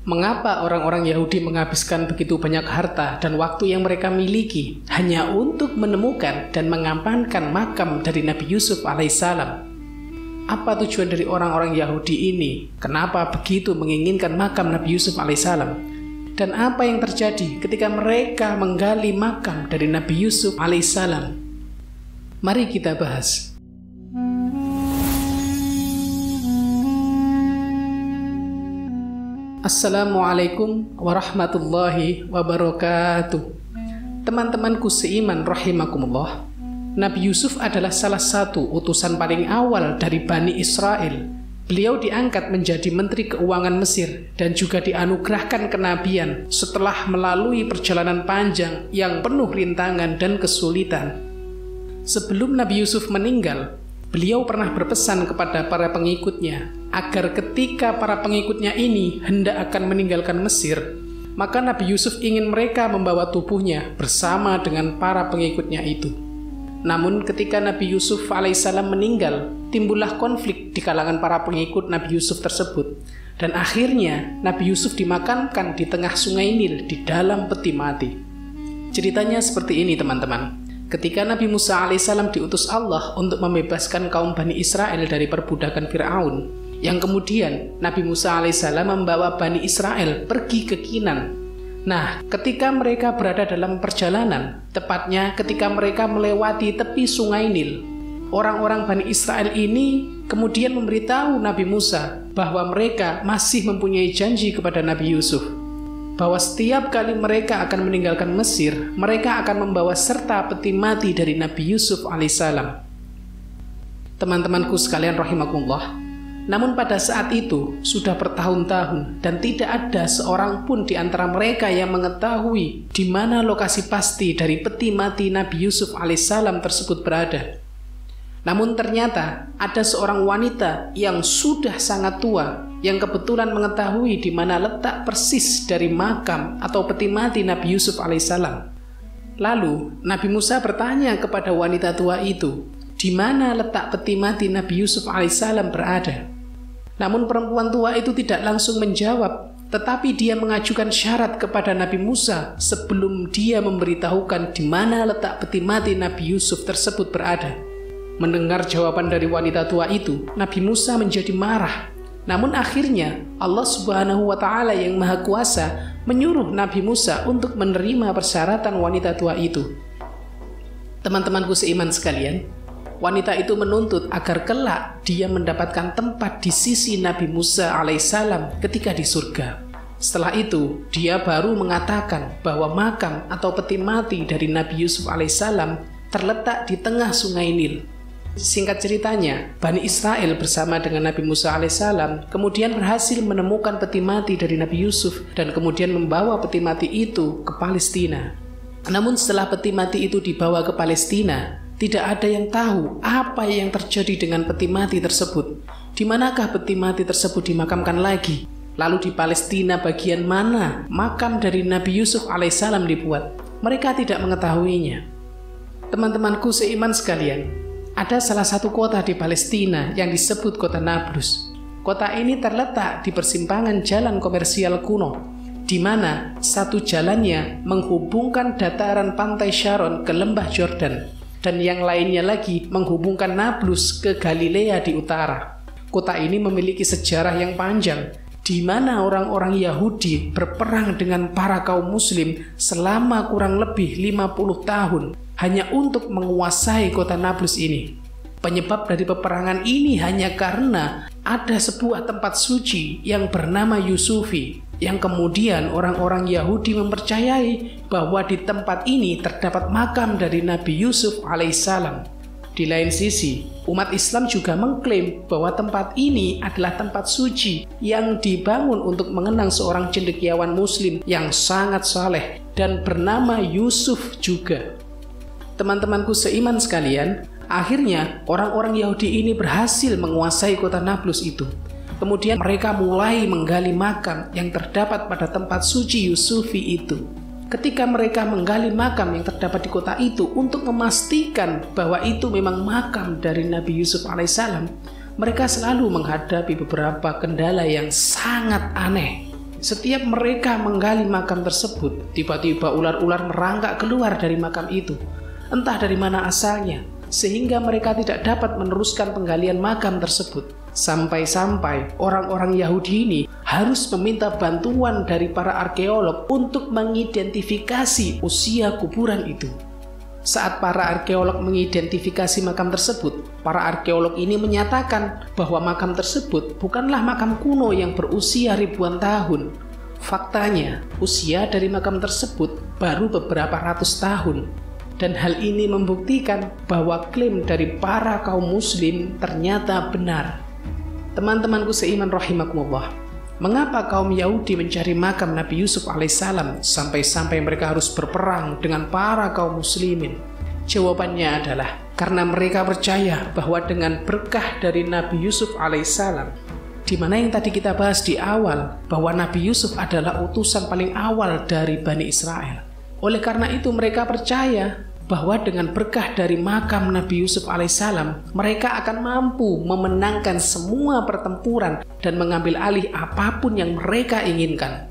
Mengapa orang-orang Yahudi menghabiskan begitu banyak harta dan waktu yang mereka miliki hanya untuk menemukan dan mengamankan makam dari Nabi Yusuf alaihissalam? Apa tujuan dari orang-orang Yahudi ini? Kenapa begitu menginginkan makam Nabi Yusuf alaihissalam? Dan apa yang terjadi ketika mereka menggali makam dari Nabi Yusuf alaihissalam? Mari kita bahas. Assalamualaikum warahmatullahi wabarakatuh. Teman-temanku seiman rahimakumullah, Nabi Yusuf adalah salah satu utusan paling awal dari Bani Israel. Beliau diangkat menjadi Menteri Keuangan Mesir dan juga dianugerahkan kenabian setelah melalui perjalanan panjang yang penuh rintangan dan kesulitan. Sebelum Nabi Yusuf meninggal, beliau pernah berpesan kepada para pengikutnya agar ketika para pengikutnya ini hendak akan meninggalkan Mesir, maka Nabi Yusuf ingin mereka membawa tubuhnya bersama dengan para pengikutnya itu. Namun ketika Nabi Yusuf alaihissalam meninggal, timbullah konflik di kalangan para pengikut Nabi Yusuf tersebut. Dan akhirnya Nabi Yusuf dimakamkan di tengah sungai Nil di dalam peti mati. Ceritanya seperti ini teman-teman. Ketika Nabi Musa alaihissalam diutus Allah untuk membebaskan kaum Bani Israel dari perbudakan Fir'aun, yang kemudian Nabi Musa alaihissalam membawa Bani Israel pergi ke Kinan. Nah, ketika mereka berada dalam perjalanan, tepatnya ketika mereka melewati tepi sungai Nil, orang-orang Bani Israel ini kemudian memberitahu Nabi Musa bahwa mereka masih mempunyai janji kepada Nabi Yusuf, bahwa setiap kali mereka akan meninggalkan Mesir, mereka akan membawa serta peti mati dari Nabi Yusuf alaihissalam. Teman-temanku sekalian rahimakumullah, namun pada saat itu sudah bertahun-tahun dan tidak ada seorang pun di antara mereka yang mengetahui di mana lokasi pasti dari peti mati Nabi Yusuf alaihissalam tersebut berada. Namun ternyata ada seorang wanita yang sudah sangat tua yang kebetulan mengetahui di mana letak persis dari makam atau peti mati Nabi Yusuf alaihissalam. Lalu Nabi Musa bertanya kepada wanita tua itu, di mana letak peti mati Nabi Yusuf alaihissalam berada. Namun perempuan tua itu tidak langsung menjawab, tetapi dia mengajukan syarat kepada Nabi Musa sebelum dia memberitahukan di mana letak peti mati Nabi Yusuf tersebut berada. Mendengar jawaban dari wanita tua itu, Nabi Musa menjadi marah. Namun akhirnya Allah Subhanahu wa Ta'ala yang Maha Kuasa menyuruh Nabi Musa untuk menerima persyaratan wanita tua itu. Teman-temanku seiman sekalian, wanita itu menuntut agar kelak dia mendapatkan tempat di sisi Nabi Musa alaihissalam ketika di surga. Setelah itu, dia baru mengatakan bahwa makam atau peti mati dari Nabi Yusuf alaihissalam terletak di tengah sungai Nil. Singkat ceritanya, Bani Israel bersama dengan Nabi Musa alaihissalam kemudian berhasil menemukan peti mati dari Nabi Yusuf dan kemudian membawa peti mati itu ke Palestina. Namun setelah peti mati itu dibawa ke Palestina, tidak ada yang tahu apa yang terjadi dengan peti mati tersebut. Di manakah peti mati tersebut dimakamkan lagi? Lalu di Palestina bagian mana makam dari Nabi Yusuf alaihissalam dibuat? Mereka tidak mengetahuinya. Teman-temanku seiman sekalian, ada salah satu kota di Palestina yang disebut kota Nablus. Kota ini terletak di persimpangan jalan komersial kuno, di mana satu jalannya menghubungkan dataran pantai Sharon ke lembah Jordan, dan yang lainnya lagi menghubungkan Nablus ke Galilea di utara. Kota ini memiliki sejarah yang panjang, di mana orang-orang Yahudi berperang dengan para kaum Muslim selama kurang lebih 50 tahun hanya untuk menguasai kota Nablus ini. Penyebab dari peperangan ini hanya karena ada sebuah tempat suci yang bernama Yusufi, yang kemudian orang-orang Yahudi mempercayai bahwa di tempat ini terdapat makam dari Nabi Yusuf alaihissalam. Di lain sisi, umat Islam juga mengklaim bahwa tempat ini adalah tempat suci yang dibangun untuk mengenang seorang cendekiawan Muslim yang sangat saleh dan bernama Yusuf juga. Teman-temanku seiman sekalian, akhirnya orang-orang Yahudi ini berhasil menguasai kota Nablus itu. Kemudian mereka mulai menggali makam yang terdapat pada tempat suci Yusufi itu. Ketika mereka menggali makam yang terdapat di kota itu untuk memastikan bahwa itu memang makam dari Nabi Yusuf alaihissalam, mereka selalu menghadapi beberapa kendala yang sangat aneh. setiap mereka menggali makam tersebut, tiba-tiba ular-ular merangkak keluar dari makam itu. Entah dari mana asalnya, sehingga mereka tidak dapat meneruskan penggalian makam tersebut. Sampai-sampai orang-orang Yahudi ini harus meminta bantuan dari para arkeolog untuk mengidentifikasi usia kuburan itu. Saat para arkeolog mengidentifikasi makam tersebut, para arkeolog ini menyatakan bahwa makam tersebut bukanlah makam kuno yang berusia ribuan tahun. Faktanya, usia dari makam tersebut baru beberapa ratus tahun. Dan hal ini membuktikan bahwa klaim dari para kaum muslim ternyata benar. Teman-temanku seiman rahimakumullah, mengapa kaum Yahudi mencari makam Nabi Yusuf alaihissalam sampai-sampai mereka harus berperang dengan para kaum muslimin? Jawabannya adalah karena mereka percaya bahwa dengan berkah dari Nabi Yusuf alaihissalam, di mana yang tadi kita bahas di awal, bahwa Nabi Yusuf adalah utusan paling awal dari Bani Israel. Oleh karena itu mereka percaya bahwa dengan berkah dari makam Nabi Yusuf alaihissalam, mereka akan mampu memenangkan semua pertempuran dan mengambil alih apapun yang mereka inginkan.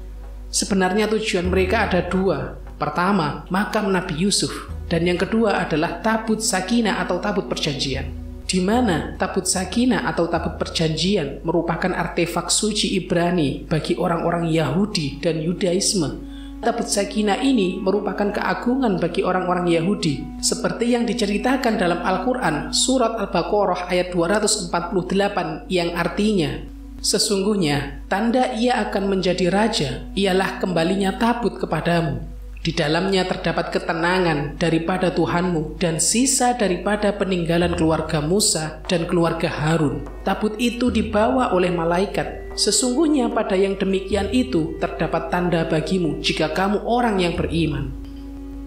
Sebenarnya tujuan mereka ada dua. Pertama, makam Nabi Yusuf, dan yang kedua adalah tabut sakinah atau tabut perjanjian. Di mana tabut sakinah atau tabut perjanjian merupakan artefak suci Ibrani bagi orang-orang Yahudi dan Yudaisme. Tabut sakinah ini merupakan keagungan bagi orang-orang Yahudi, seperti yang diceritakan dalam Al-Quran surat Al-Baqarah ayat 248 yang artinya, sesungguhnya tanda ia akan menjadi raja ialah kembalinya tabut kepadamu. Di dalamnya terdapat ketenangan daripada Tuhanmu dan sisa daripada peninggalan keluarga Musa dan keluarga Harun. Tabut itu dibawa oleh malaikat. Sesungguhnya pada yang demikian itu terdapat tanda bagimu jika kamu orang yang beriman.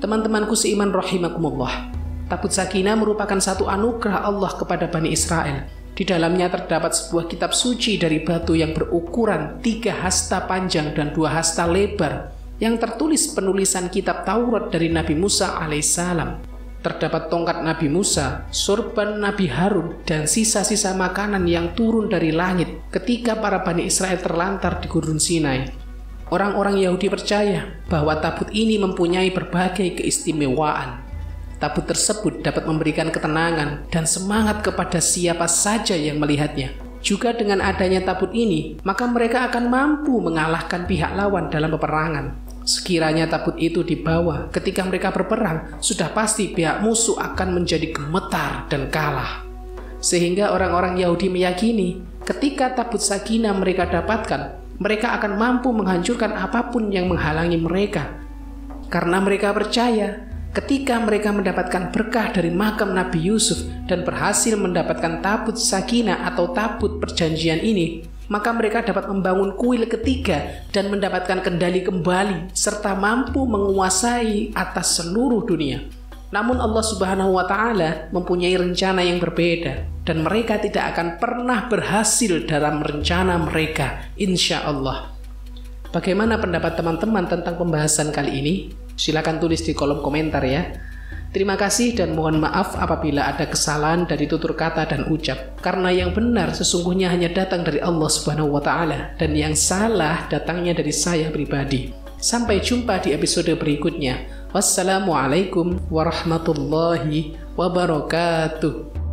Teman-temanku seiman rahimakumullah, tabut sakinah merupakan satu anugerah Allah kepada Bani Israel. Di dalamnya terdapat sebuah kitab suci dari batu yang berukuran 3 hasta panjang dan 2 hasta lebar, yang tertulis penulisan kitab Taurat dari Nabi Musa alaihissalam. Terdapat tongkat Nabi Musa, sorban Nabi Harun, dan sisa-sisa makanan yang turun dari langit ketika para Bani Israel terlantar di Gurun Sinai. Orang-orang Yahudi percaya bahwa tabut ini mempunyai berbagai keistimewaan. Tabut tersebut dapat memberikan ketenangan dan semangat kepada siapa saja yang melihatnya. Juga dengan adanya tabut ini, maka mereka akan mampu mengalahkan pihak lawan dalam peperangan. Sekiranya tabut itu dibawa ketika mereka berperang, sudah pasti pihak musuh akan menjadi gemetar dan kalah. Sehingga orang-orang Yahudi meyakini ketika tabut sakinah mereka dapatkan, mereka akan mampu menghancurkan apapun yang menghalangi mereka. Karena mereka percaya ketika mereka mendapatkan berkah dari makam Nabi Yusuf dan berhasil mendapatkan tabut sakinah atau tabut perjanjian ini, maka mereka dapat membangun kuil ketiga dan mendapatkan kendali kembali serta mampu menguasai atas seluruh dunia. Namun Allah Subhanahu wa Ta'ala mempunyai rencana yang berbeda dan mereka tidak akan pernah berhasil dalam rencana mereka, insya Allah. Bagaimana pendapat teman-teman tentang pembahasan kali ini? Silakan tulis di kolom komentar ya. Terima kasih dan mohon maaf apabila ada kesalahan dari tutur kata dan ucap. Karena yang benar sesungguhnya hanya datang dari Allah Subhanahu wa Ta'ala dan yang salah datangnya dari saya pribadi. Sampai jumpa di episode berikutnya. Wassalamualaikum warahmatullahi wabarakatuh.